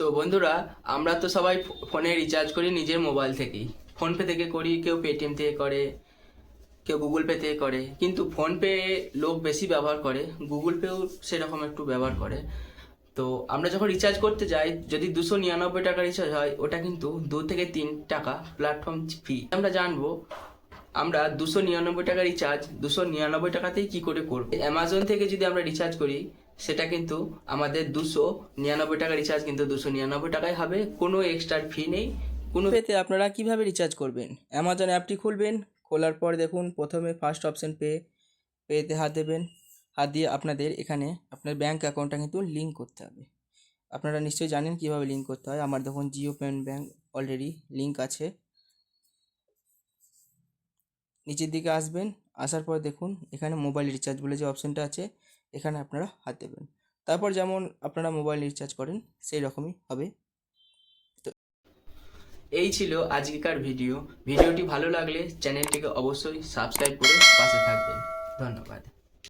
তো বন্ধুরা, আমরা তো সবাই ফোনে রিচার্জ করি নিজের মোবাইল থেকেই। ফোনপে থেকে করি, কেউ পেটিএম থেকে করে, কেউ গুগল পে থেকে করে। কিন্তু ফোনপে লোক বেশি ব্যবহার করে, গুগল পেও সেরকম একটু ব্যবহার করে। তো আমরা যখন রিচার্জ করতে যাই, যদি 299 টাকা রিচার্জ হয়, ওটা কিন্তু 2 থেকে 3 টাকা প্ল্যাটফর্ম ফি। আমরা জানবো আমরা 299 টাকা রিচার্জ 299 টাকাতেই কি করে করবো। অ্যামাজন থেকে যদি আমরা রিচার্জ করি, সেটা কিন্তু আমাদের 299 টাকা রিচার্জ কিন্তু 299 টাকায় হবে, কোনো এক্সট্রা ফি নেই। কোনো পেতে আপনারা কিভাবে রিচার্জ করবেন? অ্যামাজন অ্যাপটি খুলবেন, খোলার পর দেখুন প্রথমে ফার্স্ট অপশন পেতে হাত দেবেন। হাত দিয়ে আপনাদের এখানে আপনার ব্যাঙ্ক অ্যাকাউন্টটা কিন্তু লিঙ্ক করতে হবে। আপনারা নিশ্চয়ই জানেন কিভাবে লিঙ্ক করতে হয়। আমার দেখুন Jio payment bank already link আছে। নিচের দিকে আসবেন, আসার পর দেখুন এখানে মোবাইল রিচার্জ বলে যে অপশানটা আছে, এখানে আপনারা হাত দেবেন। তারপর যেমন আপনারা মোবাইল রিচার্জ করেন সেই রকমই হবে। তো এই ছিল আজকেকার ভিডিওটি ভালো লাগলে চ্যানেলটিকে অবশ্যই সাবস্ক্রাইব করে পাশে থাকবেন। ধন্যবাদ।